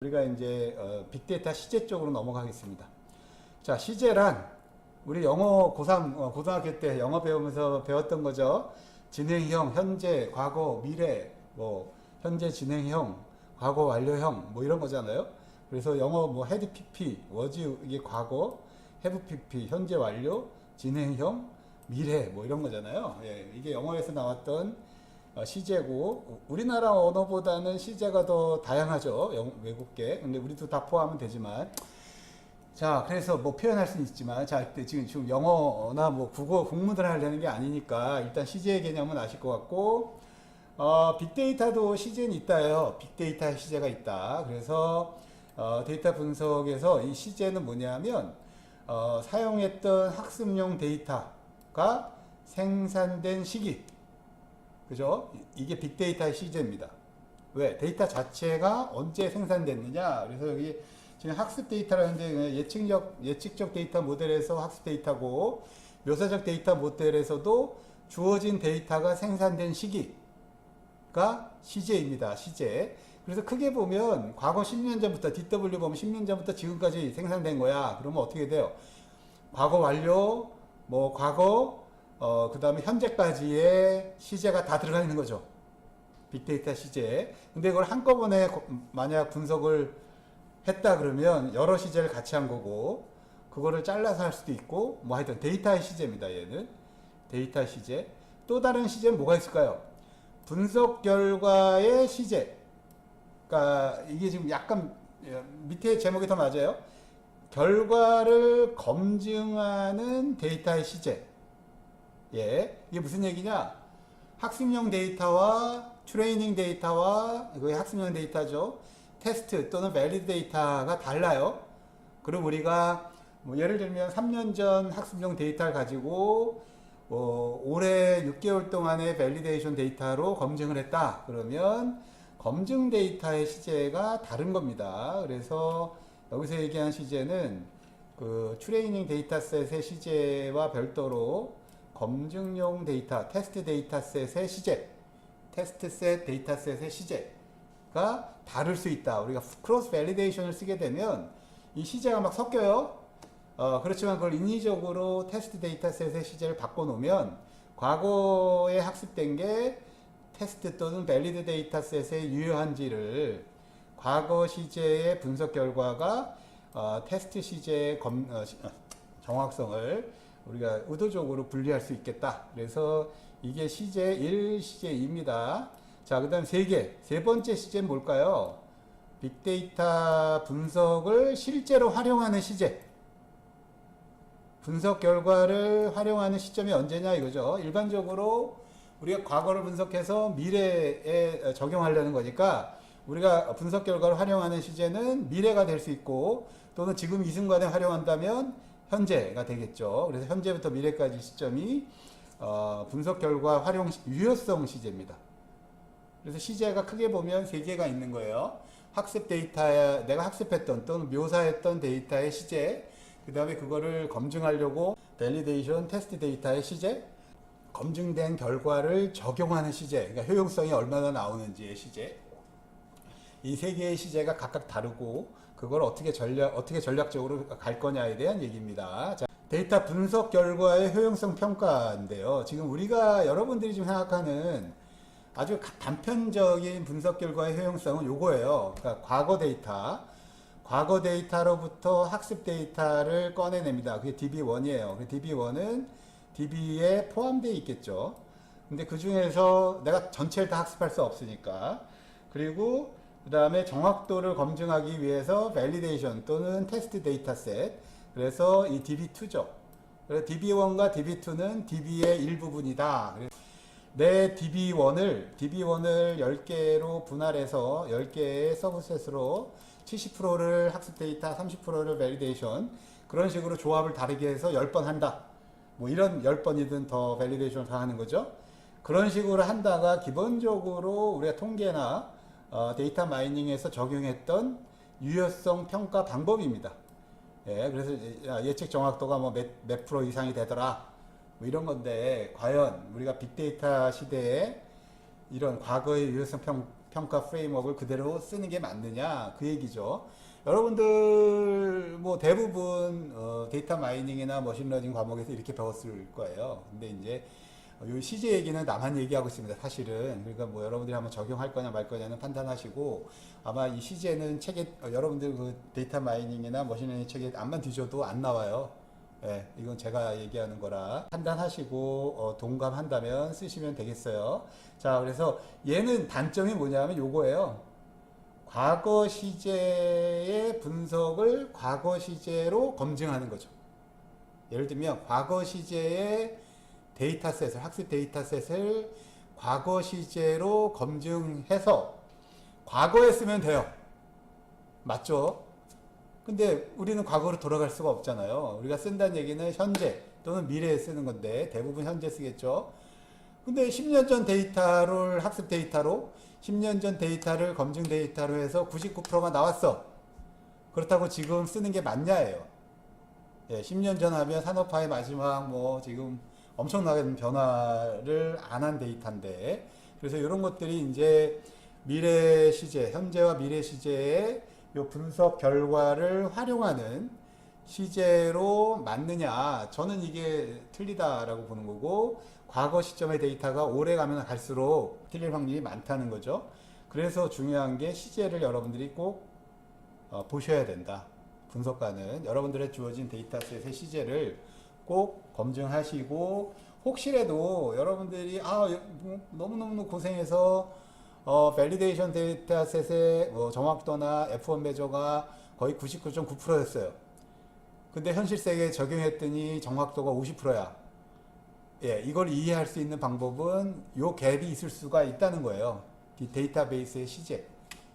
우리가 이제 빅데이터 시제 쪽으로 넘어가겠습니다. 자, 시제란 우리 영어 고3 고등학교 때 영어 배우면서 배웠던 거죠. 진행형, 현재, 과거, 미래, 뭐 현재 진행형, 과거 완료형 뭐 이런 거잖아요. 그래서 영어 뭐 had PP, was 이게 과거, have PP 현재 완료, 진행형, 미래 뭐 이런 거잖아요. 예, 이게 영어에서 나왔던 시제고, 우리나라 언어보다는 시제가 더 다양하죠. 외국계. 근데 우리도 다 포함하면 되지만. 자, 그래서 뭐 표현할 수는 있지만, 자, 지금 영어나 뭐 국어 공부를 하려는 게 아니니까, 일단 시제의 개념은 아실 것 같고, 빅데이터도 시제는 있다요. 빅데이터 시제가 있다. 그래서, 데이터 분석에서 이 시제는 뭐냐면, 사용했던 학습용 데이터가 생산된 시기. 그죠? 이게 빅데이터의 시제입니다. 왜? 데이터 자체가 언제 생산됐느냐? 그래서 여기 지금 학습 데이터라는데 예측적 데이터 모델에서 학습 데이터고, 묘사적 데이터 모델에서도 주어진 데이터가 생산된 시기가 시제입니다. 시제. 그래서 크게 보면 과거 10년 전부터 DW 보면 10년 전부터 지금까지 생산된 거야. 그러면 어떻게 돼요? 과거 완료, 뭐 과거 그 다음에 현재까지의 시제가 다 들어가 있는 거죠. 빅데이터 시제. 근데 이걸 한꺼번에 만약 분석을 했다 그러면 여러 시제를 같이 한 거고, 그거를 잘라서 할 수도 있고, 뭐 하여튼 데이터의 시제입니다, 얘는. 데이터 시제. 또 다른 시제는 뭐가 있을까요? 분석 결과의 시제. 그러니까 이게 지금 약간 밑에 제목이 더 맞아요. 결과를 검증하는 데이터의 시제. 예, 이게 무슨 얘기냐? 학습용 데이터와 트레이닝 데이터와, 이거 학습용 데이터죠. 테스트 또는 밸리드 데이터가 달라요. 그럼 우리가 뭐 예를 들면 3년 전 학습용 데이터를 가지고 올해 6개월 동안의 밸리데이션 데이터로 검증을 했다. 그러면 검증 데이터의 시제가 다른 겁니다. 그래서 여기서 얘기한 시제는 그 트레이닝 데이터셋의 시제와 별도로 검증용 데이터, 테스트 데이터셋의 시제, 테스트셋 데이터셋의 시제가 다를 수 있다. 우리가 크로스 밸리데이션을 쓰게 되면 이 시제가 막 섞여요. 그렇지만 그걸 인위적으로 테스트 데이터셋의 시제를 바꿔놓으면 과거에 학습된 게 테스트 또는 밸리드 데이터셋에 유효한지를 과거 시제의 분석 결과가 테스트 시제의 정확성을 우리가 의도적으로 분리할 수 있겠다. 그래서 이게 시제 1, 시제 2입니다. 자, 그 다음 세 번째 시제는 뭘까요? 빅데이터 분석을 실제로 활용하는 시제. 분석 결과를 활용하는 시점이 언제냐 이거죠. 일반적으로 우리가 과거를 분석해서 미래에 적용하려는 거니까 우리가 분석 결과를 활용하는 시제는 미래가 될 수 있고, 또는 지금 이 순간에 활용한다면 현재가 되겠죠. 그래서 현재부터 미래까지 시점이 분석 결과 활용 유효성 시제입니다. 그래서 시제가 크게 보면 세 개가 있는 거예요. 학습 데이터, 내가 학습했던 또는 묘사했던 데이터의 시제, 그 다음에 그거를 검증하려고 밸리데이션 테스트 데이터의 시제, 검증된 결과를 적용하는 시제, 그러니까 효용성이 얼마나 나오는지의 시제. 이 세 개의 시제가 각각 다르고, 그걸 어떻게 전략적으로 갈 거냐에 대한 얘기입니다. 자, 데이터 분석 결과의 효용성 평가인데요. 지금 우리가 여러분들이 지금 생각하는 아주 단편적인 분석 결과의 효용성은 요거예요. 그러니까 과거 데이터로부터 학습 데이터를 꺼내냅니다. 그게 DB1이에요. 그 DB1은 DB에 포함되어 있겠죠. 근데 그 중에서 내가 전체를 다 학습할 수 없으니까. 그리고 그 다음에 정확도를 검증하기 위해서 밸리데이션 또는 테스트 데이터셋. 그래서 이 DB2죠. 그래서 DB1과 DB2는 DB의 일부분이다. 내 DB1을 10개로 분할해서 10개의 서브셋으로 70%를 학습 데이터, 30%를 밸리데이션, 그런 식으로 조합을 다르게 해서 10번 한다. 뭐 이런 10번이든 더 밸리데이션을 다 하는 거죠. 그런 식으로 한다가 기본적으로 우리가 통계나 데이터 마이닝에서 적용했던 유효성 평가 방법입니다. 예, 그래서 예측 정확도가 뭐 몇 프로 이상이 되더라. 뭐 이런 건데, 과연 우리가 빅데이터 시대에 이런 과거의 유효성 평가 프레임워크를 그대로 쓰는 게 맞느냐 그 얘기죠. 여러분들 뭐 대부분 데이터 마이닝이나 머신러닝 과목에서 이렇게 배웠을 거예요. 근데 이제 요 CJ 얘기는 나만 얘기하고 있습니다. 사실은. 그러니까 뭐 여러분들이 한번 적용할 거냐 말 거냐는 판단하시고, 아마 이 CJ는 책에 여러분들 그 데이터 마이닝이나 머신러닝 책에 안만 뒤져도 안 나와요. 예, 이건 제가 얘기하는 거라 판단하시고 동감한다면 쓰시면 되겠어요. 자, 그래서 얘는 단점이 뭐냐면 요거예요. 과거 시제의 분석을 과거 시제로 검증하는 거죠. 예를 들면 과거 시제의 데이터셋을, 학습 데이터셋을 과거 시제로 검증해서 과거에 쓰면 돼요. 맞죠? 근데 우리는 과거로 돌아갈 수가 없잖아요. 우리가 쓴다는 얘기는 현재 또는 미래에 쓰는 건데 대부분 현재 쓰겠죠. 근데 10년 전 데이터를 학습 데이터로 10년 전 데이터를 검증 데이터로 해서 99%가 나왔어. 그렇다고 지금 쓰는 게 맞냐예요. 예, 10년 전 하면 산업화의 마지막 뭐 지금 엄청나게 변화를 안 한 데이터인데, 그래서 이런 것들이 이제 미래 시제, 현재와 미래 시제의 요 분석 결과를 활용하는 시제로 맞느냐, 저는 이게 틀리다라고 보는 거고, 과거 시점의 데이터가 오래 가면 갈수록 틀릴 확률이 많다는 거죠. 그래서 중요한 게 시제를 여러분들이 꼭 보셔야 된다. 분석가는 여러분들의 주어진 데이터셋의 시제를 꼭 검증하시고, 혹시라도 여러분들이 너무너무 고생해서 밸리데이션 데이터셋의 정확도나 F1 매저가 거의 99.9%였어요. 근데 현실 세계에 적용했더니 정확도가 50%야. 예, 이걸 이해할 수 있는 방법은 요 갭이 있을 수가 있다는 거예요. 이 데이터베이스의 시제.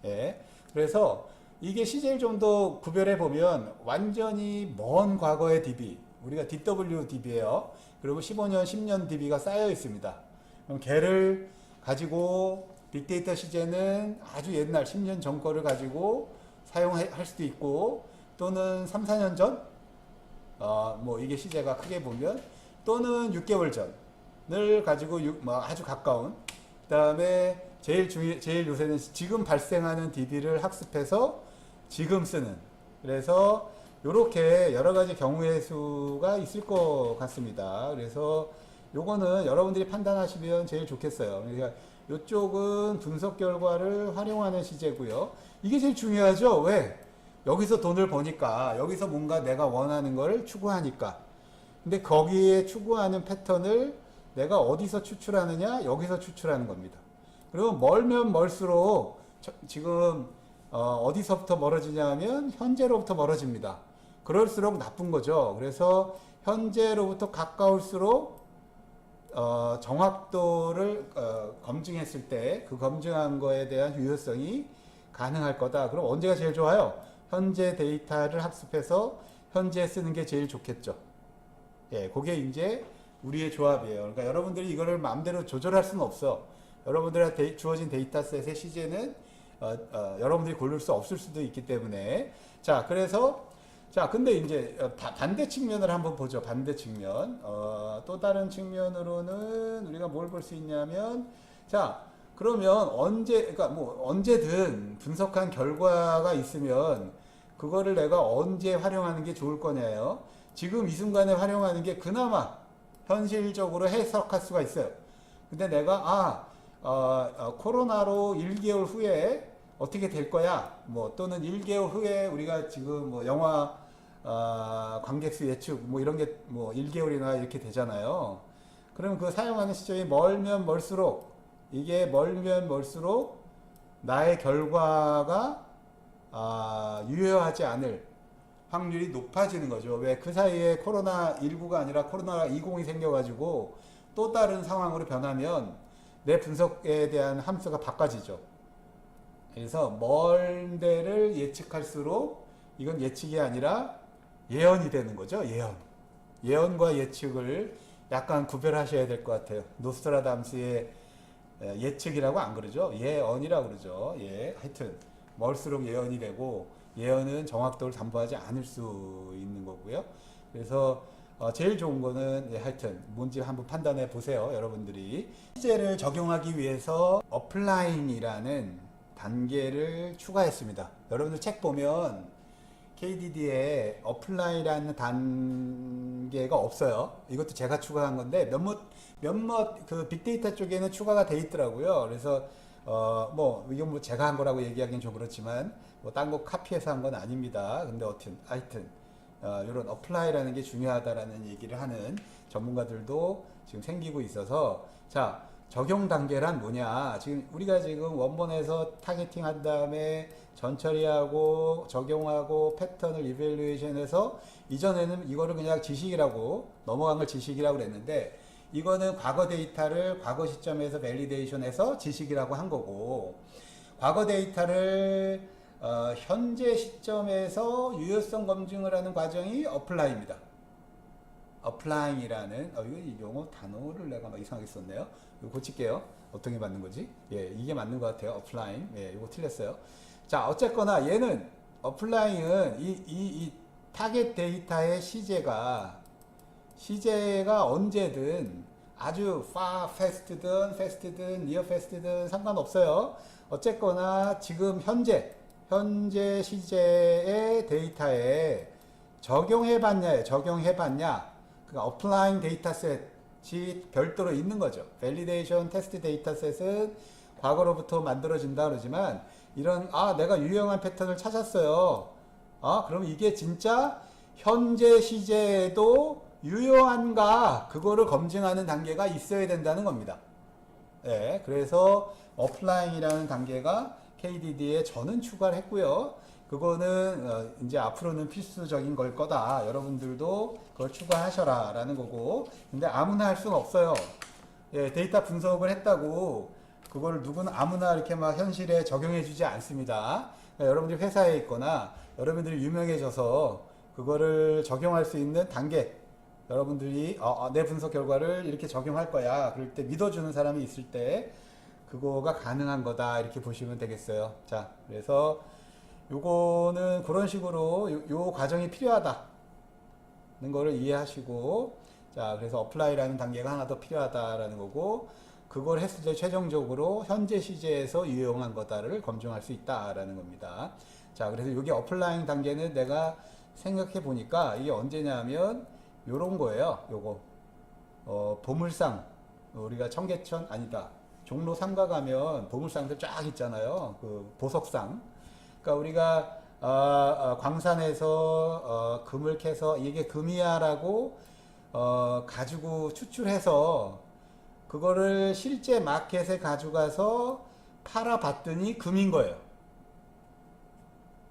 예. 그래서 이게 시제를 좀 더 구별해 보면 완전히 먼 과거의 DB, 우리가 DWDB예요. 그리고 15년, 10년 DB가 쌓여 있습니다. 그럼 걔를 가지고 빅데이터 시제는 아주 옛날 10년 전 거를 가지고 사용할 수도 있고, 또는 3, 4년 전, 뭐 이게 시제가 크게 보면, 또는 6개월 전을 가지고 아주 가까운, 그 다음에 제일 요새는 지금 발생하는 DB를 학습해서 지금 쓰는, 그래서 이렇게 여러 가지 경우의 수가 있을 것 같습니다. 그래서 요거는 여러분들이 판단하시면 제일 좋겠어요. 그러니까 이쪽은 분석 결과를 활용하는 시제고요. 이게 제일 중요하죠. 왜? 여기서 돈을 버니까, 여기서 뭔가 내가 원하는 걸 추구하니까. 근데 거기에 추구하는 패턴을 내가 어디서 추출하느냐? 여기서 추출하는 겁니다. 그리고 멀면 멀수록 지금 어디서부터 멀어지냐 하면 현재로부터 멀어집니다. 그럴수록 나쁜 거죠. 그래서 현재로부터 가까울수록 정확도를 검증했을 때 그 검증한 거에 대한 유효성이 가능할 거다. 그럼 언제가 제일 좋아요? 현재 데이터를 학습해서 현재 쓰는 게 제일 좋겠죠. 예, 그게 이제 우리의 조합이에요. 그러니까 여러분들이 이거를 마음대로 조절할 수는 없어. 여러분들한테 주어진 데이터셋의 시제는 여러분들이 고를 수 없을 수도 있기 때문에. 자, 그래서 근데 이제 반대 측면을 한번 보죠. 반대 측면. 또 다른 측면으로는 우리가 뭘 볼 수 있냐면, 그러면 그러니까 뭐 언제든 분석한 결과가 있으면 그거를 내가 언제 활용하는 게 좋을 거냐요. 지금 이 순간에 활용하는 게 그나마 현실적으로 해석할 수가 있어요. 근데 내가 코로나로 1개월 후에 어떻게 될 거야? 뭐 또는 1개월 후에 우리가 지금 뭐 영화 관객수 예측 뭐 이런 게 뭐 1개월이나 이렇게 되잖아요. 그럼 그 사용하는 시점이 멀면 멀수록, 이게 멀면 멀수록 나의 결과가 유효하지 않을 확률이 높아지는 거죠. 왜? 그 사이에 코로나19가 아니라 코로나20이 생겨가지고 또 다른 상황으로 변하면 내 분석에 대한 함수가 바꿔지죠. 그래서 먼 데를 예측할수록 이건 예측이 아니라 예언이 되는 거죠. 예언과 예측을 약간 구별하셔야 될 것 같아요. 노스트라담스의 예측이라고 안 그러죠. 예언이라고 그러죠. 예, 하여튼 멀수록 예언이 되고, 예언은 정확도를 담보하지 않을 수 있는 거고요. 그래서 제일 좋은 거는 하여튼 뭔지 한번 판단해 보세요. 여러분들이 시제를 적용하기 위해서 어플라인이라는 단계를 추가했습니다. 여러분들 책 보면 KDD에 어플라이라는 단계가 없어요. 이것도 제가 추가한 건데 몇몇 그 빅데이터 쪽에는 추가가 돼 있더라고요. 그래서 뭐 이건 뭐 제가 한 거라고 얘기하기는 좀 그렇지만 뭐 딴 거 카피해서 한 건 아닙니다. 근데 하여튼 이런 어플라이라는 게 중요하다라는 얘기를 하는 전문가들도 지금 생기고 있어서 자 적용 단계란 뭐냐 지금 우리가 지금 원본에서 타겟팅 한 다음에 전처리하고 적용하고 패턴을 이벨루에이션해서 이전에는 이거를 그냥 지식이라고 넘어간 걸 지식이라고 그랬는데 이거는 과거 데이터를 과거 시점에서 밸리데이션해서 지식이라고 한 거고 과거 데이터를 현재 시점에서 유효성 검증을 하는 과정이 어플라이입니다. 어플라잉이라는 이거 용어 단어를 내가 막 이상하게 썼네요. 이거 고칠게요. 어떻게 맞는 거지? 예, 이게 맞는 것 같아요. 어플라잉. 예, 이거 틀렸어요. 자, 어쨌거나 얘는 어플라잉은 이 타겟 데이터의 시제가 언제든 아주 패스트든 니어 패스트든 상관없어요. 어쨌거나 지금 현재 시제의 데이터에 적용해봤냐. 그러니까 어플라잉 데이터셋이 별도로 있는 거죠. 밸리데이션 테스트 데이터셋은 과거로부터 만들어진다 그러지만 이런 내가 유용한 패턴을 찾았어요. 그럼 이게 진짜 현재 시제에도 유효한가 그거를 검증하는 단계가 있어야 된다는 겁니다. 네, 그래서 어플라잉이라는 단계가 KDD에 저는 추가를 했고요. 그거는 이제 앞으로는 필수적인 걸 거다. 여러분들도 그걸 추가하셔라 라는 거고 근데 아무나 할 수는 없어요. 예, 데이터 분석을 했다고 그걸 누구는 아무나 이렇게 막 현실에 적용해 주지 않습니다. 그러니까 여러분들이 회사에 있거나 여러분들이 유명해져서 그거를 적용할 수 있는 단계 여러분들이 내 분석 결과를 이렇게 적용할 거야 그럴 때 믿어주는 사람이 있을 때 그거가 가능한 거다 이렇게 보시면 되겠어요. 자, 그래서 요거는 그런 식으로 요 과정이 필요하다는 거를 이해하시고 자 그래서 어플라이라는 단계가 하나 더 필요하다라는 거고 그걸 했을 때 최종적으로 현재 시제에서 유용한 거다를 검증할 수 있다라는 겁니다. 자 그래서 요게 어플라잉 단계는 내가 생각해 보니까 이게 언제냐면 요런 거예요. 요거 보물상 우리가 청계천 아니다 종로 3가 가면 보물상들 쫙 있잖아요. 그 보석상 그러니까 우리가 광산에서 금을 캐서 이게 금이야라고 가지고 추출해서 그거를 실제 마켓에 가져가서 팔아봤더니 금인 거예요.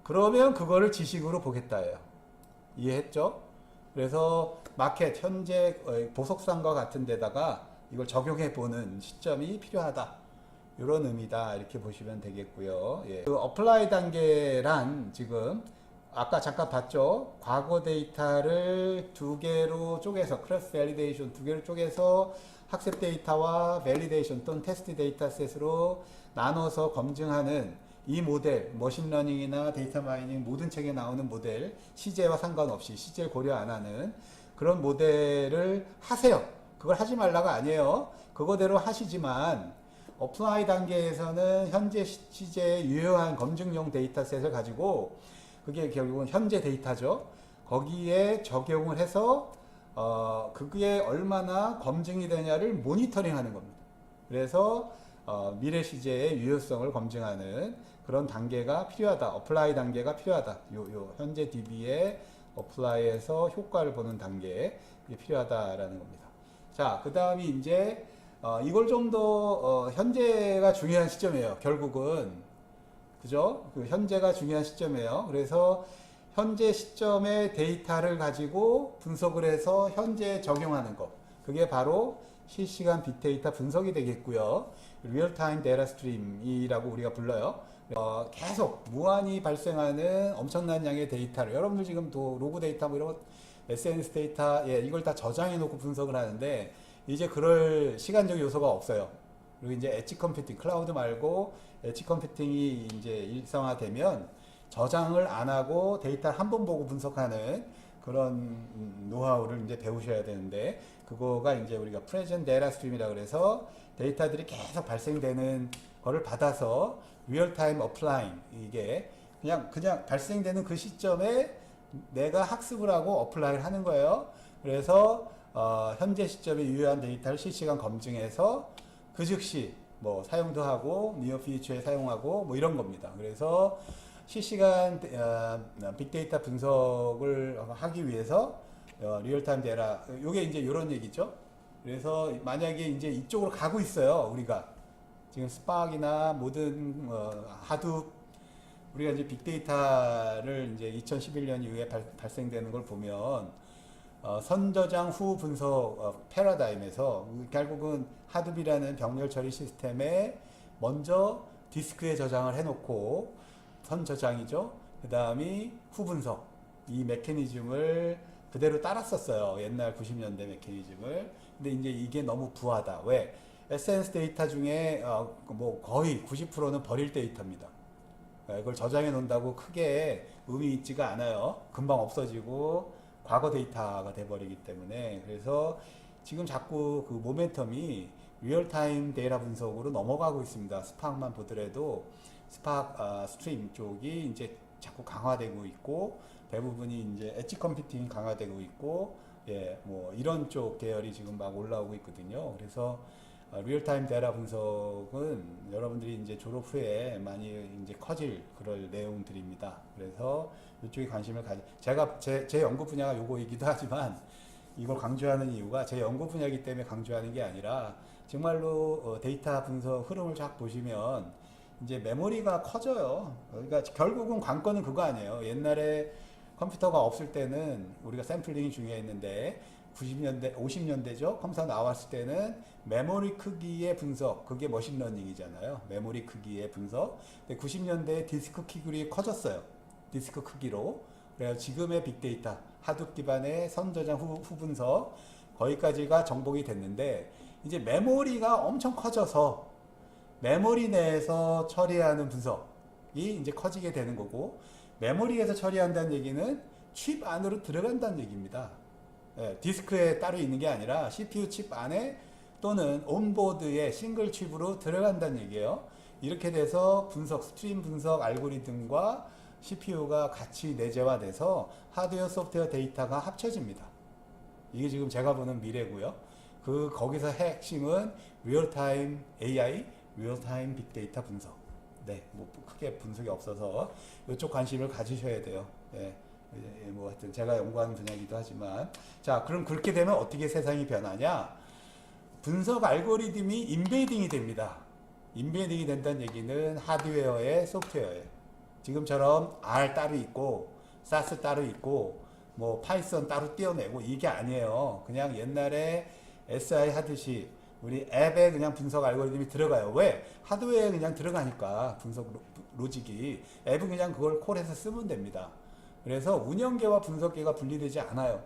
그러면 그거를 지식으로 보겠다예요. 이해했죠? 그래서 마켓 현재 보석상과 같은 데다가 이걸 적용해 보는 시점이 필요하다. 이런 의미다 이렇게 보시면 되겠고요. 예. 그 어플라이 단계란 지금 아까 잠깐 봤죠. 과거 데이터를 두 개로 쪼개서 크로스 밸리데이션 두 개로 쪼개서 학습 데이터와 밸리데이션 또는 테스트 데이터셋으로 나눠서 검증하는 이 모델 머신러닝이나 데이터 마이닝 모든 책에 나오는 모델 시제와 상관없이 시제를 고려 안 하는 그런 모델을 하세요. 그걸 하지 말라가 아니에요. 그거대로 하시지만 어플라이 단계에서는 현재 시제의 유효한 검증용 데이터셋을 가지고 그게 결국은 현재 데이터죠. 거기에 적용을 해서 그게 얼마나 검증이 되냐를 모니터링 하는 겁니다. 그래서 미래 시제의 유효성을 검증하는 그런 단계가 필요하다. 어플라이 단계가 필요하다. 요 현재 DB의 어플라이에서 효과를 보는 단계 이게 필요하다라는 겁니다. 자, 그 다음이 이제 이걸 좀 더 현재가 중요한 시점이에요. 결국은 그죠? 그 현재가 중요한 시점이에요. 그래서 현재 시점의 데이터를 가지고 분석을 해서 현재 적용하는 것. 그게 바로 실시간 빅데이터 분석이 되겠고요. 리얼타임 데이터 스트림이라고 우리가 불러요. 계속 무한히 발생하는 엄청난 양의 데이터를 여러분들 지금 또 로그 데이터 뭐 이런 거 SNS 데이터 이걸 다 저장해 놓고 분석을 하는데 이제 그럴 시간적 요소가 없어요. 그리고 이제 엣지 컴퓨팅 클라우드 말고 엣지 컴퓨팅이 이제 일상화되면 저장을 안 하고 데이터를 한 번 보고 분석하는 그런 노하우를 이제 배우셔야 되는데 그거가 이제 우리가 프레젠트 데이터 스트림이라고 그래서 데이터들이 계속 발생되는 거를 받아서 리얼타임 어플라잉, 이게 그냥 발생되는 그 시점에 내가 학습을 하고 어플라이를 하는 거예요. 그래서 현재 시점에 유효한 데이터를 실시간 검증해서 그 즉시 뭐 사용도 하고 니어 퓨처에 사용하고 뭐 이런 겁니다. 그래서 실시간 빅데이터 분석을 하기 위해서 리얼타임 데이터, 요게 이제 이런 얘기죠. 그래서 만약에 이제 이쪽으로 가고 있어요. 우리가 지금 스파크나 모든 하둡, 우리가 이제 빅데이터를 이제 2011년 이후에 발생되는 걸 보면 선저장 후 분석 패러다임에서 결국은 하둡이라는 병렬 처리 시스템에 먼저 디스크에 저장을 해놓고 선저장이죠. 그 다음이 후 분석, 이 메커니즘을 그대로 따랐었어요. 옛날 90년대 메커니즘을. 근데 이제 이게 너무 부하다. 왜? SNS 데이터 중에 뭐 거의 90%는 버릴 데이터입니다. 이걸 저장해 놓는다고 크게 의미 있지가 않아요. 금방 없어지고 과거 데이터가 돼버리기 때문에. 그래서 지금 자꾸 그 모멘텀이 리얼타임 데이터 분석으로 넘어가고 있습니다. 스파크만 보더라도 스파크 스트림 쪽이 이제 자꾸 강화되고 있고, 대부분이 이제 엣지 컴퓨팅이 강화되고 있고, 예, 뭐 이런 쪽 계열이 지금 막 올라오고 있거든요. 그래서 리얼타임 데이터 분석은 여러분들이 이제 졸업 후에 많이 이제 커질 그럴 내용들입니다. 그래서 이쪽에 관심을 제가 제 연구 분야가 요거이기도 하지만 이걸 강조하는 이유가 제 연구 분야이기 때문에 강조하는 게 아니라 정말로 데이터 분석 흐름을 쫙 보시면 이제 메모리가 커져요. 그러니까 결국은 관건은 그거 아니에요. 옛날에 컴퓨터가 없을 때는 우리가 샘플링이 중요했는데 90년대, 50년대죠. 컴퓨터 나왔을 때는 메모리 크기의 분석, 그게 머신러닝이잖아요. 메모리 크기의 분석. 근데 90년대에 디스크 크기로 커졌어요. 디스크 크기로. 그래서 지금의 빅데이터, 하둡 기반의 선저장 후 분석, 거기까지가 정복이 됐는데, 이제 메모리가 엄청 커져서 메모리 내에서 처리하는 분석이 이제 커지게 되는 거고, 메모리에서 처리한다는 얘기는 칩 안으로 들어간다는 얘기입니다. 예, 디스크에 따로 있는 게 아니라 CPU 칩 안에 또는 온보드에 싱글 칩으로 들어간다는 얘기예요. 이렇게 돼서 스트림 분석 알고리즘과 CPU가 같이 내재화돼서 하드웨어 소프트웨어 데이터가 합쳐집니다. 이게 지금 제가 보는 미래고요. 거기서 핵심은 리얼타임 AI, 리얼타임 빅데이터 분석. 네, 뭐 크게 분석이 없어서 이쪽 관심을 가지셔야 돼요. 예, 뭐 하여튼 제가 연구하는 분야이기도 하지만, 자, 그럼 그렇게 되면 어떻게 세상이 변하냐? 분석 알고리즘이 인베이딩이 됩니다. 인베이딩이 된다는 얘기는 하드웨어에 소프트웨어에, 지금처럼 R 따로 있고 SAS 따로 있고 뭐 파이썬 따로 띄어내고 이게 아니에요. 그냥 옛날에 SI 하듯이 우리 앱에 그냥 분석 알고리즘이 들어가요. 왜? 하드웨어에 그냥 들어가니까 분석 로직이, 앱은 그냥 그걸 콜해서 쓰면 됩니다. 그래서 운영계와 분석계가 분리되지 않아요.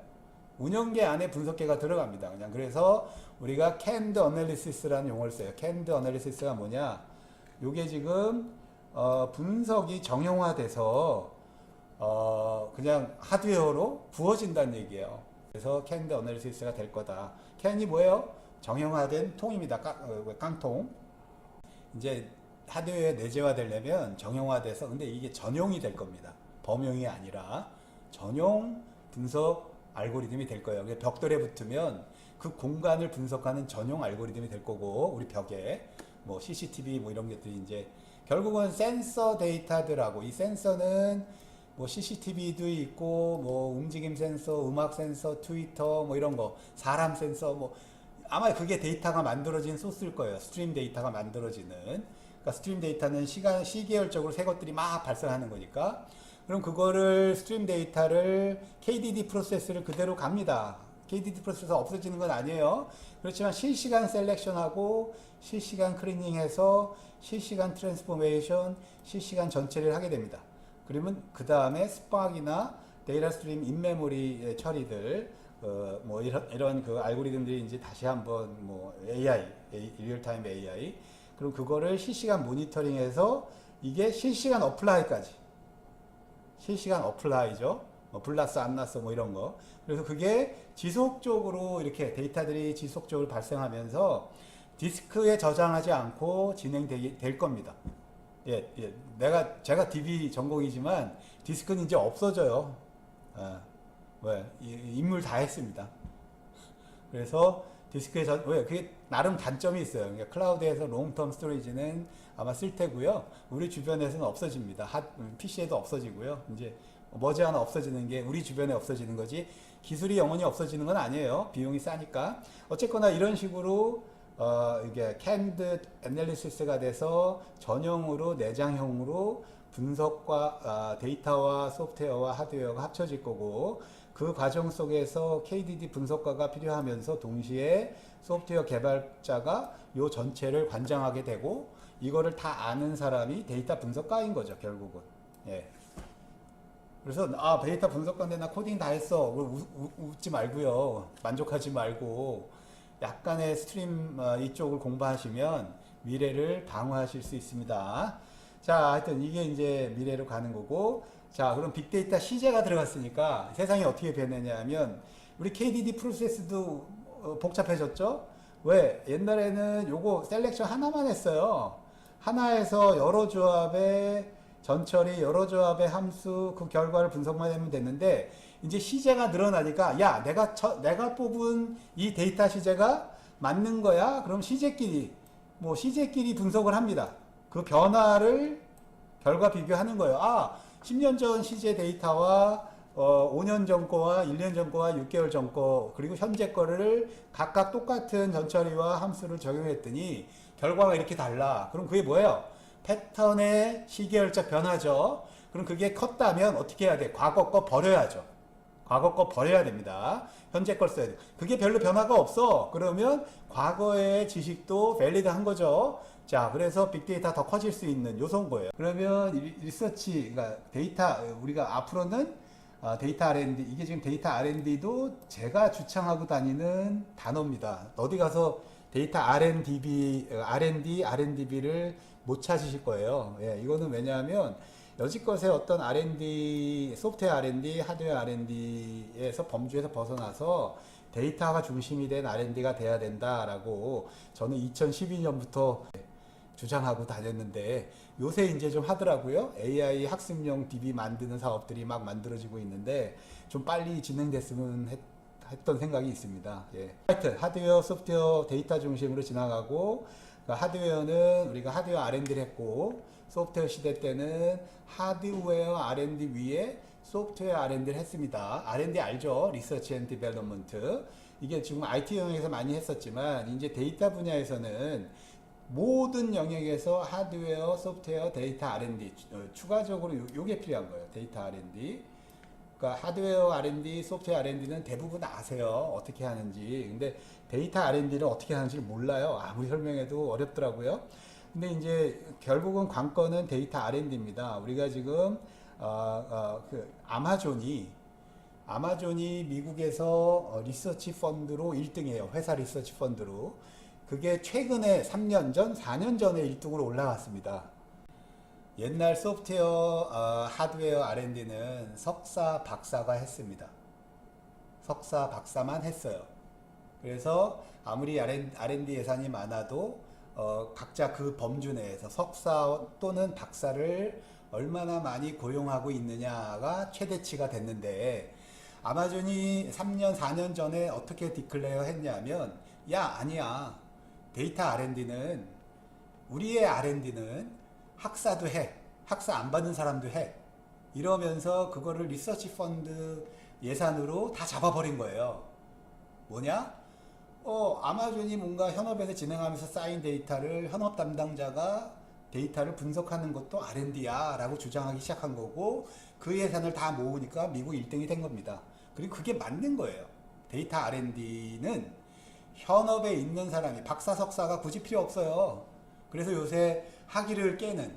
운영계 안에 분석계가 들어갑니다. 그냥. 그래서 우리가 canned analysis라는 용어를 써요. canned analysis가 뭐냐? 요게 지금 분석이 정형화돼서 그냥 하드웨어로 부어진다는 얘기예요. 그래서 canned analysis가 될 거다. can이 뭐예요? 정형화된 통입니다. 깡통. 이제 하드웨어에 내재화 되려면 정형화돼서, 근데 이게 전용이 될 겁니다. 범용이 아니라 전용 분석 알고리즘이 될 거예요. 벽돌에 붙으면 그 공간을 분석하는 전용 알고리즘이 될 거고, 우리 벽에 뭐 CCTV 뭐 이런 것들이 이제 결국은 센서 데이터들하고, 이 센서는 뭐 CCTV도 있고 뭐 움직임 센서, 음악 센서, 트위터 뭐 이런 거, 사람 센서, 뭐 아마 그게 데이터가 만들어진 소스일 거예요. 스트림 데이터가 만들어지는. 그러니까 스트림 데이터는 시계열적으로 새 것들이 막 발생하는 거니까. 그럼 그거를 스트림 데이터를 KDD 프로세스를 그대로 갑니다. KDD 프로세스가 없어지는 건 아니에요. 그렇지만 실시간 셀렉션하고 실시간 클리닝해서 실시간 트랜스포메이션, 실시간 전체를 하게 됩니다. 그러면 그 다음에 스파크나 데이터 스트림 인메모리 처리들, 뭐 이런 그 알고리즘들이 이제 다시 한번 뭐 AI, 리얼타임 AI, 그럼 그거를 실시간 모니터링해서 이게 실시간 어플라이까지, 실시간 어플라이죠. 뭐 불났어 안 났어 뭐 이런 거. 그래서 그게 지속적으로 이렇게 데이터들이 지속적으로 발생하면서 디스크에 저장하지 않고 진행될 겁니다. 제가 DB 전공이지만 디스크는 이제 없어져요. 왜? 인물 다 했습니다. 그래서 디스크에서 왜? 그게 나름 단점이 있어요. 그러니까 클라우드에서 롱텀 스토리지는 아마 쓸 테고요. 우리 주변에서는 없어집니다. PC에도 없어지고요. 이제 머지않아 없어지는 게 우리 주변에 없어지는 거지 기술이 영원히 없어지는 건 아니에요. 비용이 싸니까. 어쨌거나 이런 식으로 이게 canned analysis가 돼서 전형으로 내장형으로 분석과 데이터와 소프트웨어와 하드웨어가 합쳐질 거고 그 과정 속에서 KDD 분석가가 필요하면서 동시에 소프트웨어 개발자가 요 전체를 관장하게 되고 이거를 다 아는 사람이 데이터 분석가인 거죠, 결국은. 예. 그래서 데이터 분석가인데 나 코딩 다 했어. 웃지 말고요. 만족하지 말고 약간의 스트림 이쪽을 공부하시면 미래를 방어하실 수 있습니다. 자, 하여튼 이게 이제 미래로 가는 거고 자, 그럼 빅데이터 시제가 들어갔으니까 세상이 어떻게 변했냐 하면 우리 KDD 프로세스도 복잡해졌죠? 왜? 옛날에는 요거 셀렉션 하나만 했어요. 하나에서 여러 조합의 전처리, 여러 조합의 함수 그 결과를 분석만 하면 됐는데 이제 시제가 늘어나니까 야, 내가 뽑은 이 데이터 시제가 맞는 거야? 그럼 시제끼리 분석을 합니다. 그 변화를 결과 비교하는 거예요. 10년 전 시제 데이터와 5년 전 거와 1년 전 거와 6개월 전 거 그리고 현재 거를 각각 똑같은 전처리와 함수를 적용했더니 결과가 이렇게 달라. 그럼 그게 뭐예요? 패턴의 시계열적 변화죠. 그럼 그게 컸다면 어떻게 해야 돼? 과거 거 버려야죠. 과거 거 버려야 됩니다. 현재 걸 써야 돼. 그게 별로 변화가 없어. 그러면 과거의 지식도 밸리드한 거죠. 자, 그래서 빅데이터 더 커질 수 있는 요소인 거예요. 그러면 리서치, 그러니까 데이터, 우리가 앞으로는 데이터 R&D, 이게 지금 데이터 R&D도 제가 주창하고 다니는 단어입니다. 어디 가서 데이터 R&D, R&D를 못 찾으실 거예요. 예, 이거는 왜냐하면 여지껏의 어떤 R&D, 소프트웨어 R&D, 하드웨어 R&D에서 범주에서 벗어나서 데이터가 중심이 된 R&D가 돼야 된다라고 저는 2012년부터 주장하고 다녔는데 요새 이제 좀 하더라고요. AI 학습용 DB 만드는 사업들이 막 만들어지고 있는데 좀 빨리 진행됐으면 했던 생각이 있습니다. 예. 하여튼 하드웨어, 소프트웨어, 데이터 중심으로 지나가고 하드웨어는 우리가 하드웨어 R&D를 했고 소프트웨어 시대 때는 하드웨어 R&D 위에 소프트웨어 R&D를 했습니다. R&D 알죠? 리서치 앤 디벨롭먼트. 이게 지금 IT 영역에서 많이 했었지만 이제 데이터 분야에서는 모든 영역에서 하드웨어, 소프트웨어, 데이터 R&D 추가적으로 요게 필요한 거예요. 데이터 R&D. 그러니까 하드웨어 R&D, 소프트웨어 R&D는 대부분 아세요. 어떻게 하는지. 근데 데이터 R&D를 어떻게 하는지 몰라요. 아무리 설명해도 어렵더라고요. 근데 이제 결국은 관건은 데이터 R&D입니다. 우리가 지금 아마존이 미국에서 리서치 펀드로 1등이에요. 회사 리서치 펀드로. 그게 최근에 3년 전, 4년 전에 1등으로 올라갔습니다. 옛날 소프트웨어, 하드웨어 R&D는 석사, 박사가 했습니다. 석사, 박사만 했어요. 그래서 아무리 R&D 예산이 많아도 각자 그 범주 내에서 석사 또는 박사를 얼마나 많이 고용하고 있느냐가 최대치가 됐는데 아마존이 3년, 4년 전에 어떻게 디클레어 했냐면 아니야. 데이터 R&D는 우리의 R&D는 학사도 해. 학사 안 받는 사람도 해. 이러면서 그거를 리서치 펀드 예산으로 다 잡아버린 거예요. 뭐냐? 아마존이 뭔가 현업에서 진행하면서 쌓인 데이터를 현업 담당자가 데이터를 분석하는 것도 R&D야 라고 주장하기 시작한 거고 그 예산을 다 모으니까 미국 1등이 된 겁니다. 그리고 그게 맞는 거예요. 데이터 R&D는 현업에 있는 사람이 박사, 석사가 굳이 필요 없어요. 그래서 요새 학위를 깨는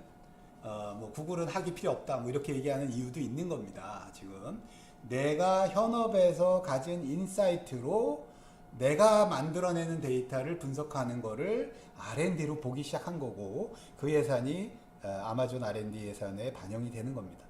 구글은 학위 필요 없다 이렇게 얘기하는 이유도 있는 겁니다. 지금 내가 현업에서 가진 인사이트로 내가 만들어내는 데이터를 분석하는 거를 R&D로 보기 시작한 거고 그 예산이 아마존 R&D 예산에 반영이 되는 겁니다.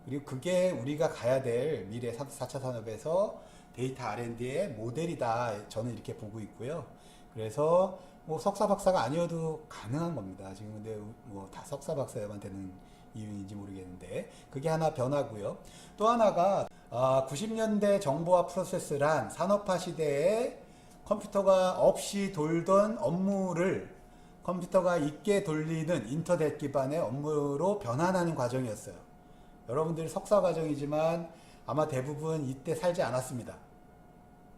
그리고 그게 우리가 가야 될 미래 4차 산업에서 데이터 R&D의 모델이다. 저는 이렇게 보고 있고요. 그래서 뭐 석사 박사가 아니어도 가능한 겁니다. 지금 근데 뭐 다 석사 박사야만 되는 이유인지 모르겠는데 그게 하나 변화고요. 또 하나가 90년대 정보화 프로세스란 산업화 시대에 컴퓨터가 없이 돌던 업무를 컴퓨터가 있게 돌리는 인터넷 기반의 업무로 변환하는 과정이었어요. 여러분들이 석사 과정이지만 아마 대부분 이때 살지 않았습니다.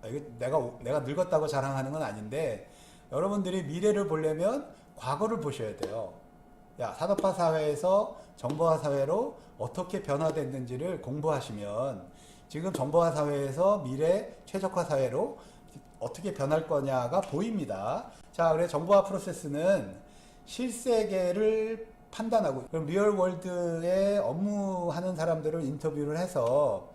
이거 내가 늙었다고 자랑하는 건 아닌데 여러분들이 미래를 보려면 과거를 보셔야 돼요. 야, 산업화 사회에서 정보화 사회로 어떻게 변화됐는지를 공부하시면 지금 정보화 사회에서 미래 최적화 사회로 어떻게 변할 거냐가 보입니다. 자, 그래서 정보화 프로세스는 실세계를 판단하고 그럼 리얼월드에 업무하는 사람들을 인터뷰를 해서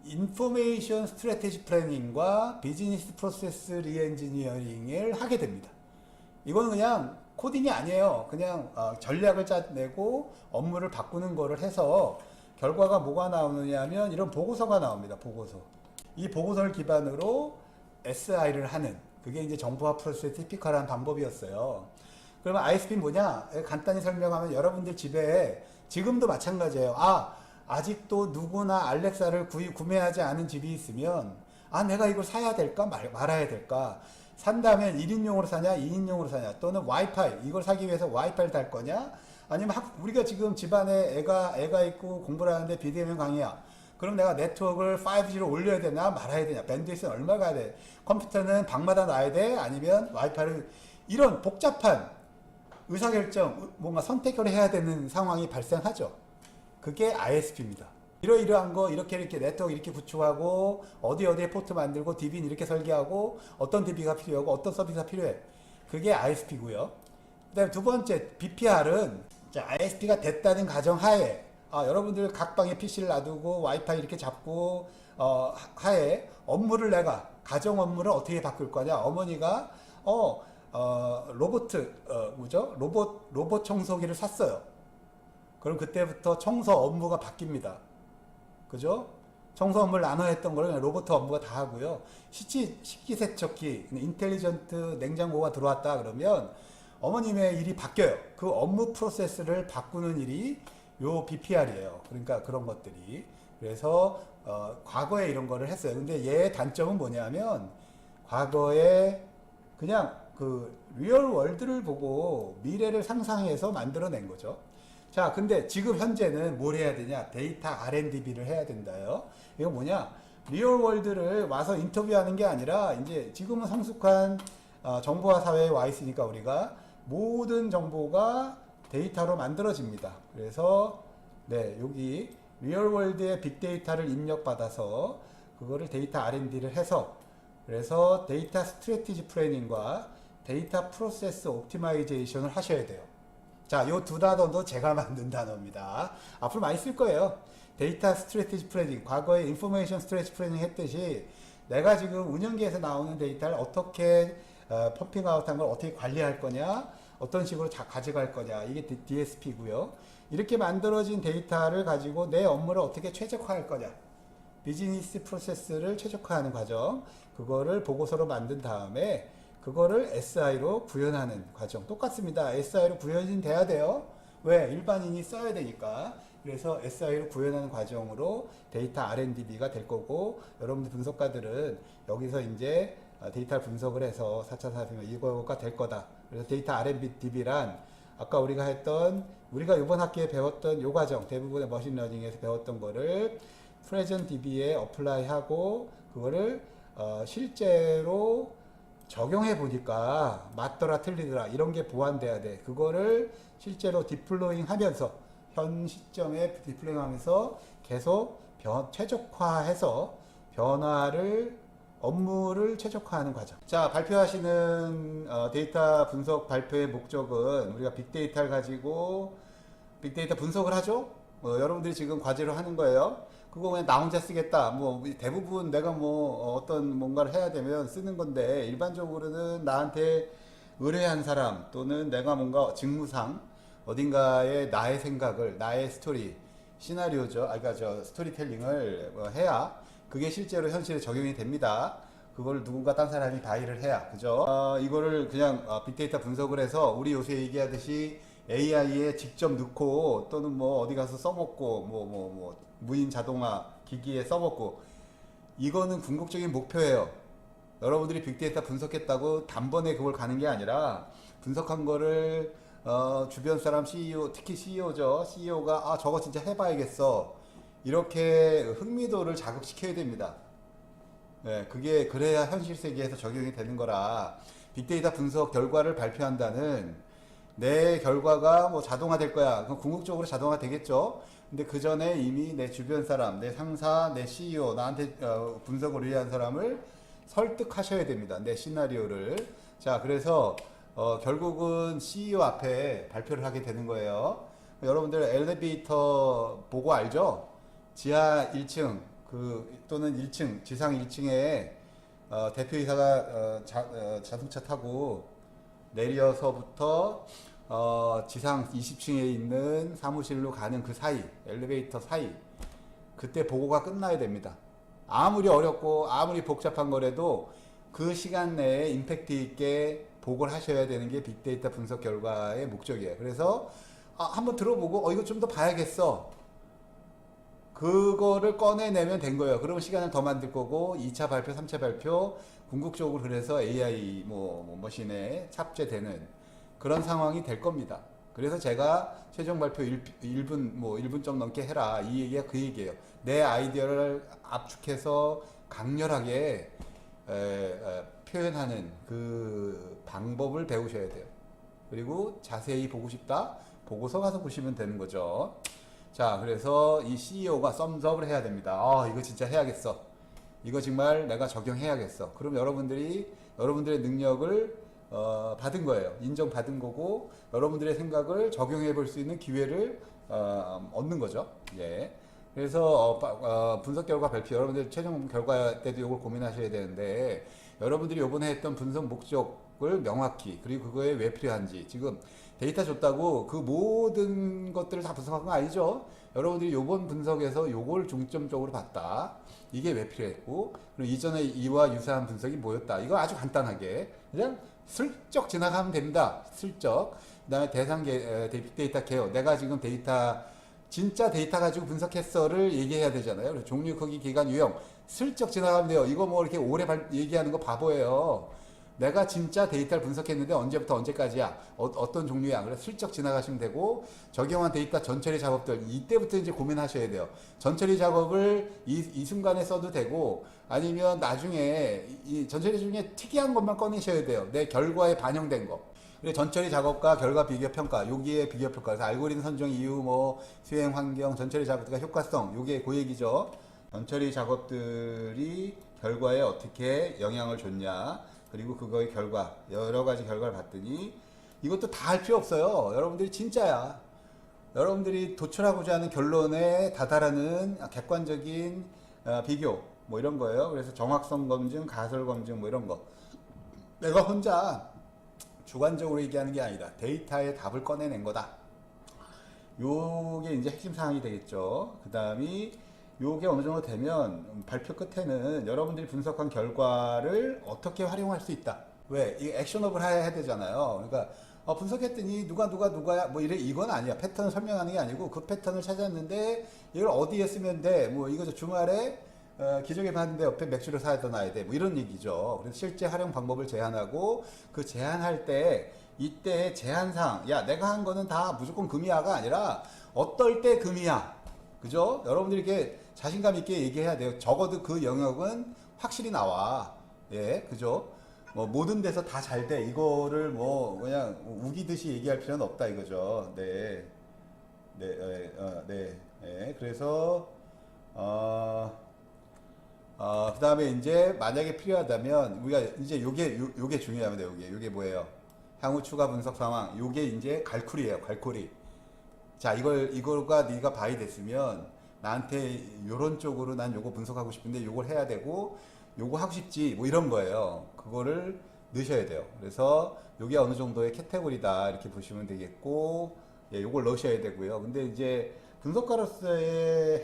인포메이션 스트래테지 플래닝과 비즈니스 프로세스 리엔지니어링을 하게 됩니다. 이건 그냥 코딩이 아니에요. 그냥 전략을 짜내고 업무를 바꾸는 거를 해서 결과가 뭐가 나오느냐 하면 이런 보고서가 나옵니다. 보고서. 이 보고서를 기반으로 SI를 하는 그게 이제 정보화 프로세스의 티피컬한 방법이었어요. 그러면 ISP는 뭐냐? 간단히 설명하면 여러분들 집에 지금도 마찬가지예요. 아직도 누구나 알렉사를 구매하지 않은 집이 있으면 내가 이걸 사야 될까 말아야 될까? 산다면 1인용으로 사냐 2인용으로 사냐 또는 와이파이 이걸 사기 위해서 와이파이를 달 거냐 아니면 우리가 지금 집안에 애가 있고 공부를 하는데 비대면 강의야. 그럼 내가 네트워크를 5G로 올려야 되나 말아야 되냐 밴드위스는 얼마 가야 돼 컴퓨터는 방마다 놔야 돼 아니면 와이파이를 이런 복잡한 의사결정 뭔가 선택을 해야 되는 상황이 발생하죠. 그게 ISP입니다. 이러이러한 거 이렇게 네트워크 이렇게 구축하고 어디에 포트 만들고 DB는 이렇게 설계하고 어떤 DB가 필요하고 어떤 서비스가 필요해. 그게 ISP고요. 그다음에 두 번째 BPR은 ISP가 됐다는 가정하에 여러분들 각 방에 PC를 놔두고 와이파이 이렇게 잡고 하에 업무를 내가 가정 업무를 어떻게 바꿀 거냐. 어머니가 로봇 청소기를 샀어요. 그럼 그때부터 청소 업무가 바뀝니다. 그죠? 청소 업무를 나눠 했던 걸 그냥 로봇 업무가 다 하고요. 식기세척기, 인텔리전트 냉장고가 들어왔다 그러면 어머님의 일이 바뀌어요. 그 업무 프로세스를 바꾸는 일이 요 BPR이에요. 그러니까 그런 것들이. 그래서 과거에 이런 거를 했어요. 근데 얘의 단점은 뭐냐면 과거에 그냥 그 리얼 월드를 보고 미래를 상상해서 만들어낸 거죠. 자, 근데 지금 현재는 뭘 해야 되냐? 데이터 R&D를 해야 된다요. 이거 뭐냐? 리얼 월드를 와서 인터뷰하는 게 아니라 이제 지금은 성숙한 정보화 사회에 와 있으니까 우리가 모든 정보가 데이터로 만들어집니다. 그래서 여기 리얼 월드의 빅데이터를 입력받아서 그거를 데이터 R&D를 해서 그래서 데이터 스트래티지 플래닝과 데이터 프로세스 옵티마이제이션을 하셔야 돼요. 자, 요 두 단어도 제가 만든 단어입니다. 앞으로 많이 쓸 거예요. 데이터 스트래티지 플래닝, 과거에 인포메이션 스트래티지 플래닝 했듯이 내가 지금 운영기에서 나오는 데이터를 어떻게 펌핑아웃한 걸 어떻게 관리할 거냐, 어떤 식으로 가져갈 거냐, 이게 DSP고요. 이렇게 만들어진 데이터를 가지고 내 업무를 어떻게 최적화할 거냐, 비즈니스 프로세스를 최적화하는 과정, 그거를 보고서로 만든 다음에 그거를 SI로 구현하는 과정 똑같습니다. SI로 구현이 돼야 돼요. 왜? 일반인이 써야 되니까. 그래서 SI로 구현하는 과정으로 데이터 R&D가 될 거고 여러분들 분석가들은 여기서 이제 데이터를 분석을 해서 4차 산업혁명 이거가 될 거다. 그래서 데이터 R&D란 아까 우리가 이번 학기에 배웠던 요 과정 대부분의 머신러닝에서 배웠던 거를 프레젠트 DB에 어플라이하고 그거를 실제로 적용해 보니까 맞더라 틀리더라 이런 게 보완돼야 돼. 그거를 실제로 디플로잉 하면서 현 시점에 디플로잉 하면서 계속 최적화해서 업무를 최적화하는 과정. 자, 발표하시는 데이터 분석 발표의 목적은 우리가 빅데이터를 가지고 빅데이터 분석을 하죠. 여러분들이 지금 과제로 하는 거예요. 그거 그냥 나 혼자 쓰겠다. 대부분 내가 어떤 뭔가를 해야 되면 쓰는 건데 일반적으로는 나한테 의뢰한 사람 또는 내가 뭔가 직무상 어딘가에 나의 생각을 나의 시나리오죠. 그러니까 스토리텔링을 해야 그게 실제로 현실에 적용이 됩니다. 그걸 누군가 딴 사람이 바이를 해야, 그죠? 이거를 그냥 빅데이터 분석을 해서 우리 요새 얘기하듯이 AI에 직접 넣고 또는 뭐 어디 가서 써먹고 뭐 무인 자동화 기기에 써먹고, 이거는 궁극적인 목표예요. 여러분들이 빅데이터 분석했다고 단번에 그걸 가는 게 아니라, 분석한 거를 주변 사람 CEO, 특히 CEO죠. CEO가 저거 진짜 해봐야겠어, 이렇게 흥미도를 자극시켜야 됩니다. 네, 그게 그래야 현실 세계에서 적용이 되는 거라. 빅데이터 분석 결과를 발표한다는, 내 결과가 뭐 자동화 될 거야, 그럼 궁극적으로 자동화 되겠죠. 근데 그 전에 이미 내 주변 사람, 내 상사, 내 CEO, 나한테 분석을 의뢰한 사람을 설득하셔야 됩니다, 내 시나리오를. 자, 그래서 결국은 CEO 앞에 발표를 하게 되는 거예요. 여러분들 엘리베이터 보고 알죠? 지하 1층 또는 1층, 지상 1층에 대표이사가 자동차 타고 내려서부터 지상 20층에 있는 사무실로 가는 그 사이, 엘리베이터 사이, 그때 보고가 끝나야 됩니다. 아무리 어렵고 아무리 복잡한 거라도 그 시간 내에 임팩트 있게 보고를 하셔야 되는 게 빅데이터 분석 결과의 목적이에요. 그래서 한번 들어보고 이거 좀 더 봐야겠어, 그거를 꺼내내면 된 거예요. 그러면 시간을 더 만들 거고, 2차 발표, 3차 발표, 궁극적으로 그래서 AI 머신에 탑재되는 그런 상황이 될 겁니다. 그래서 제가 최종 발표 1분 좀 넘게 해라, 이 얘기가 그 얘기예요. 내 아이디어를 압축해서 강렬하게 표현하는 그 방법을 배우셔야 돼요. 그리고 자세히 보고 싶다, 보고서 가서 보시면 되는 거죠. 자, 그래서 이 CEO가 썸즈업을 해야 됩니다. 이거 진짜 해야겠어, 이거 정말 내가 적용해야겠어. 그럼 여러분들의 능력을 받은 거예요. 인정받은 거고, 여러분들의 생각을 적용해 볼 수 있는 기회를 얻는 거죠. 예. 그래서 분석 결과 발표, 여러분들 최종 결과 때도 이걸 고민하셔야 되는데, 여러분들이 이번에 했던 분석 목적을 명확히, 그리고 그거에 왜 필요한지, 지금 데이터 줬다고 그 모든 것들을 다 분석한 거 아니죠. 여러분들이 요번 분석에서 요걸 중점적으로 봤다, 이게 왜 필요했고, 그리고 이전에 이와 유사한 분석이 뭐였다, 이거 아주 간단하게 그냥 슬쩍 지나가면 됩니다. 슬쩍. 그 다음에 빅데이터 개요, 내가 지금 진짜 데이터 가지고 분석했어를 얘기해야 되잖아요. 그래서 종류, 크기, 기간, 유형 슬쩍 지나가면 돼요. 이거 뭐 이렇게 오래 얘기하는 거 바보예요. 내가 진짜 데이터를 분석했는데 언제부터 언제까지야, 어떤 종류야, 그래서 슬쩍 지나가시면 되고, 적용한 데이터 전처리 작업들, 이때부터 이제 고민하셔야 돼요. 전처리 작업을 이 순간에 써도 되고, 아니면 나중에 이 전처리 중에 특이한 것만 꺼내셔야 돼요. 내 결과에 반영된 거. 그리고 전처리 작업과 결과 비교 평가, 여기에 비교 평가, 그래서 알고리즘 선정 이유, 수행 환경, 전처리 작업과 효과성, 요게 그 얘기죠. 전처리 작업들이 결과에 어떻게 영향을 줬냐, 그리고 그거의 결과, 여러 가지 결과를 봤더니, 이것도 다 할 필요 없어요. 여러분들이 진짜야. 여러분들이 도출하고자 하는 결론에 다다르는 객관적인 비교, 이런 거예요. 그래서 정확성 검증, 가설 검증, 이런 거. 내가 혼자 주관적으로 얘기하는 게 아니다, 데이터의 답을 꺼내낸 거다. 요게 이제 핵심 사항이 되겠죠. 그 다음이 요게 어느 정도 되면 발표 끝에는 여러분들이 분석한 결과를 어떻게 활용할 수 있다. 왜? 이 액션업을 해야 되잖아요. 그러니까 분석했더니 누가야 이건 아니야. 패턴을 설명하는 게 아니고, 그 패턴을 찾았는데 이걸 어디에 쓰면 돼, 이거 주말에 기저귀 봤는데 옆에 맥주를 사다 놔야 돼, 이런 얘기죠. 그래서 실제 활용 방법을 제안하고, 그 제안할 때 이때 제한사항, 야 내가 한 거는 다 무조건 금이야가 아니라 어떨 때 금이야, 그죠? 여러분들이 이렇게 자신감 있게 얘기해야 돼요. 적어도 그 영역은 확실히 나와. 예, 그죠? 모든 데서 다 잘 돼, 이거를 그냥 우기듯이 얘기할 필요는 없다, 이거죠. 네, 네. 그래서 그 다음에 이제 만약에 필요하다면 우리가 이제 요게 중요합니다. 요게 뭐예요? 향후 추가 분석 상황. 요게 이제 갈쿨이에요. 갈쿨이. 자, 이걸가 네가 바이 됐으면 나한테 요런 쪽으로 난 요거 분석하고 싶은데 요걸 해야 되고, 요거 하고 싶지, 이런 거예요. 그거를 넣으셔야 돼요. 그래서 요게 어느 정도의 카테고리다, 이렇게 보시면 되겠고, 예, 요걸 넣으셔야 되고요. 근데 이제 분석가로서의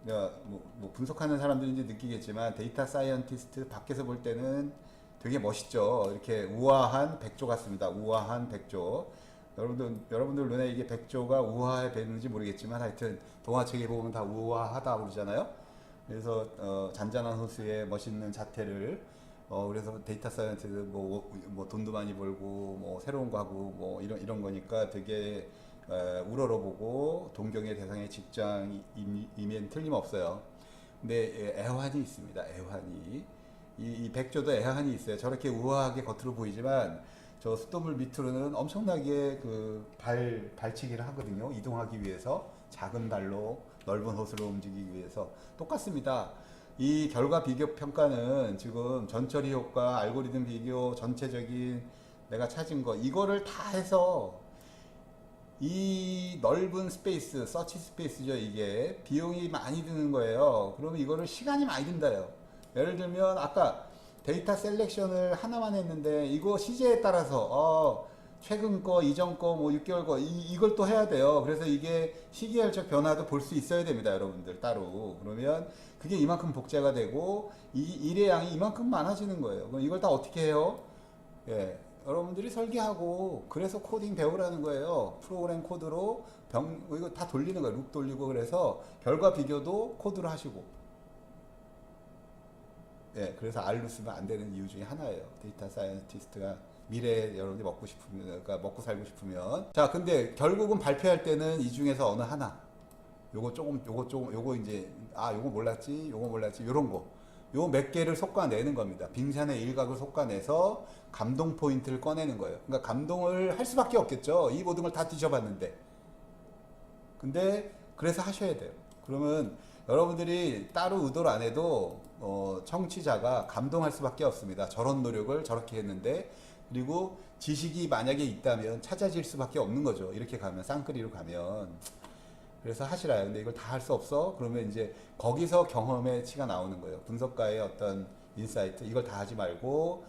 뭐 분석하는 사람들인지 느끼겠지만 데이터 사이언티스트 밖에서 볼 때는 되게 멋있죠. 이렇게 우아한 백조 같습니다. 우아한 백조. 여러분들 눈에 이게 백조가 우아해 보이는지 모르겠지만 하여튼 동화책에 보면 다 우아하다 그러잖아요. 그래서 잔잔한 호수의 멋있는 자태를 그래서 데이터 사이언티스트 뭐 돈도 많이 벌고 뭐 새로운 거 하고 뭐 이런 거니까 되게 우러러보고 동경의 대상의 직장이면 틀림없어요. 근데 애환이 있습니다. 애환이 이 백조도 애환이 있어요. 저렇게 우아하게 겉으로 보이지만 저 숫도물 밑으로는 엄청나게 그 발치기를 하거든요. 이동하기 위해서 작은 발로 넓은 호수로 움직이기 위해서 똑같습니다. 이 결과 비교 평가는 지금 전처리 효과, 알고리즘 비교, 전체적인 내가 찾은 거 이거를 다 해서 이 넓은 스페이스, 서치 스페이스죠. 이게 비용이 많이 드는 거예요. 그러면 이거를 시간이 많이 든다요. 예를 들면 아까 데이터 셀렉션을 하나만 했는데 이거 시제에 따라서 최근 거, 이전 거, 뭐 6개월 거 이걸 또 해야 돼요. 그래서 이게 시기열적 변화도 볼 수 있어야 됩니다, 여러분들 따로. 그러면 그게 이만큼 복제가 되고 이 일의 양이 이만큼 많아지는 거예요. 그럼 이걸 다 어떻게 해요? 예, 여러분들이 설계하고 그래서 코딩 배우라는 거예요. 프로그램 코드로 이거 다 돌리는 거예요. 룩 돌리고 그래서 결과 비교도 코드로 하시고. 예, 그래서 R로 쓰면 안 되는 이유 중에 하나예요. 데이터 사이언티스트가 미래에 여러분들이 먹고 싶으면, 그러니까 먹고 살고 싶으면. 자, 근데 결국은 발표할 때는 이 중에서 어느 하나. 요거 이제, 요거 몰랐지, 요런 거. 요 몇 개를 솎아내는 겁니다. 빙산의 일각을 솎아내서 감동 포인트를 꺼내는 거예요. 그러니까 감동을 할 수밖에 없겠죠. 이 모든 걸 다 뒤져봤는데. 근데 그래서 하셔야 돼요. 그러면 여러분들이 따로 의도를 안 해도 청취자가 감동할 수밖에 없습니다. 저런 노력을 저렇게 했는데 그리고 지식이 만약에 있다면 찾아질 수밖에 없는 거죠. 이렇게 가면 쌍끌이로 가면 그래서 하시라요. 근데 이걸 다 할 수 없어? 그러면 이제 거기서 경험의 치가 나오는 거예요. 분석가의 어떤 인사이트 이걸 다 하지 말고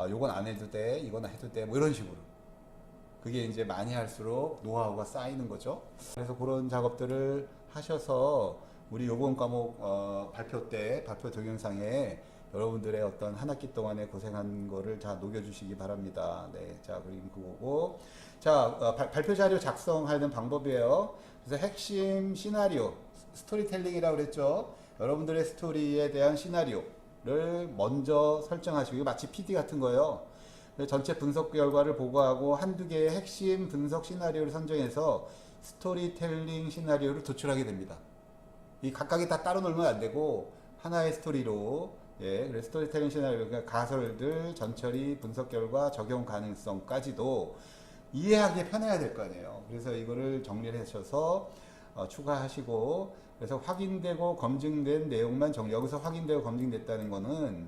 요건 안 해도 돼, 이건 해도 돼, 뭐 이런 식으로. 그게 이제 많이 할수록 노하우가 쌓이는 거죠. 그래서 그런 작업들을 하셔서 우리 요번 과목 발표 동영상에 여러분들의 어떤 한 학기 동안에 고생한 거를 다 녹여주시기 바랍니다. 네, 자 그림 그거고, 자 발표 자료 작성하는 방법이에요. 그래서 핵심 시나리오, 스토리텔링이라고 그랬죠. 여러분들의 스토리에 대한 시나리오를 먼저 설정하시고, 마치 PD 같은 거예요. 전체 분석 결과를 보고하고 한두 개의 핵심 분석 시나리오를 선정해서 스토리텔링 시나리오를 도출하게 됩니다. 이 각각이 다 따로 놀면 안 되고 하나의 스토리로, 예, 그래서 스토리텔링 시나리오, 그러니까 가설들, 전처리, 분석 결과, 적용 가능성까지도 이해하기 편해야 될 거 아니에요. 그래서 이거를 정리를 하셔서 추가하시고, 그래서 확인되고 검증된 내용만 여기서 확인되고 검증됐다는 거는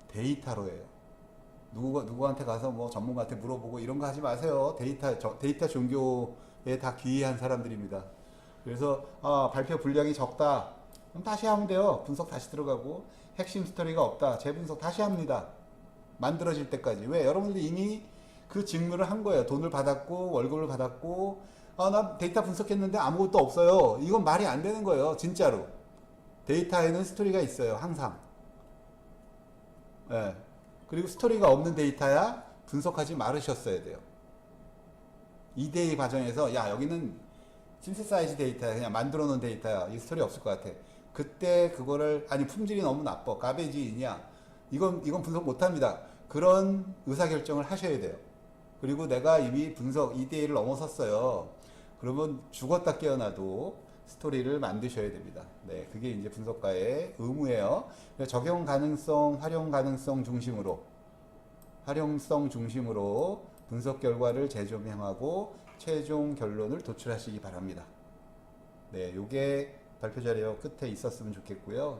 데이터로 해요. 누구한테 가서 뭐 전문가한테 물어보고 이런 거 하지 마세요. 데이터 종교에 다 귀한 사람들입니다. 그래서 발표 분량이 적다. 그럼 다시 하면 돼요. 분석 다시 들어가고, 핵심 스토리가 없다. 재분석 다시 합니다. 만들어질 때까지. 왜? 여러분들이 이미 그 직무를 한 거예요. 돈을 받았고 월급을 받았고, 나 데이터 분석했는데 아무것도 없어요. 이건 말이 안 되는 거예요. 진짜로. 데이터에는 스토리가 있어요. 항상. 예. 그리고 스토리가 없는 데이터야 분석하지 말으셨어야 돼요. 2대2 과정에서 여기는 신세사이즈 데이터야, 그냥 만들어 놓은 데이터야, 이 스토리 없을 것 같아. 그때 그거를 품질이 너무 나빠, 가베지이냐, 이건 분석 못합니다. 그런 의사결정을 하셔야 돼요. 그리고 내가 이미 분석 2대1을 넘어섰어요. 그러면 죽었다 깨어나도 스토리를 만드셔야 됩니다. 네, 그게 이제 분석가의 의무예요. 적용 가능성, 활용성 중심으로 분석 결과를 재조명하고 최종 결론을 도출하시기 바랍니다. 네, 요게 발표 자료 끝에 있었으면 좋겠고요.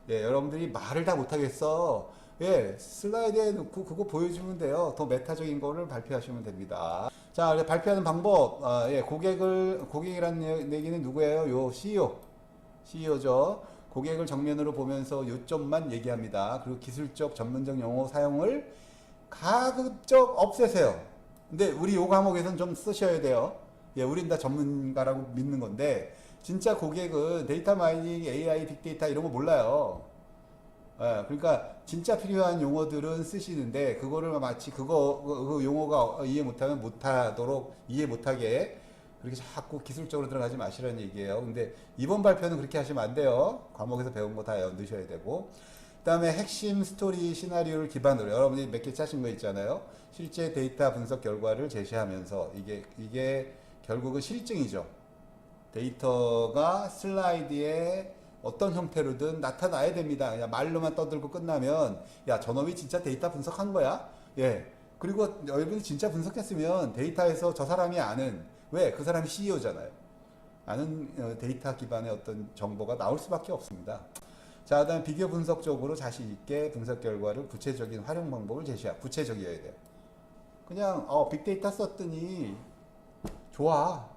네, 여러분들이 말을 다 못하겠어. 예, 슬라이드에 넣고 그거 보여주면 돼요. 더 메타적인 거를 발표하시면 됩니다. 자, 발표하는 방법. 고객이라는 얘기는 누구예요? 요 CEO죠. 고객을 정면으로 보면서 요점만 얘기합니다. 그리고 기술적 전문적 용어 사용을 가급적 없애세요. 근데 우리 요 과목에서는 좀 쓰셔야 돼요. 예, 우린 다 전문가라고 믿는 건데 진짜 고객은 데이터 마이닝, AI, 빅데이터 이런 거 몰라요. 예, 그러니까 진짜 필요한 용어들은 쓰시는데 그거를 마치 그 용어가 이해 못하면 못하도록 이해 못하게 그렇게 자꾸 기술적으로 들어가지 마시라는 얘기예요. 근데 이번 발표는 그렇게 하시면 안 돼요. 과목에서 배운 거 다 넣으셔야 되고. 그다음에 핵심 스토리 시나리오를 기반으로 여러분이 몇 개 짜신 거 있잖아요. 실제 데이터 분석 결과를 제시하면서 이게 결국은 실증이죠. 데이터가 슬라이드에 어떤 형태로든 나타나야 됩니다. 그냥 말로만 떠들고 끝나면 야 저놈이 진짜 데이터 분석한 거야? 예. 그리고 여러분이 진짜 분석했으면 데이터에서 저 사람이 아는 왜? 그 사람이 CEO잖아요. 아는 데이터 기반의 어떤 정보가 나올 수밖에 없습니다. 자, 그다음 비교 분석적으로 자신 있게 분석 결과를 구체적인 활용 방법을 제시하. 구체적이어야 돼요. 그냥 빅데이터 썼더니 좋아.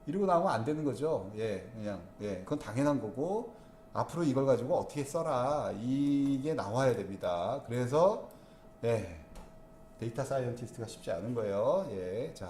이러고 나오면 안 되는 거죠. 예, 그냥 그건 당연한 거고 앞으로 이걸 가지고 어떻게 써라 이게 나와야 됩니다. 그래서 데이터 사이언티스트가 쉽지 않은 거예요. 예, 자.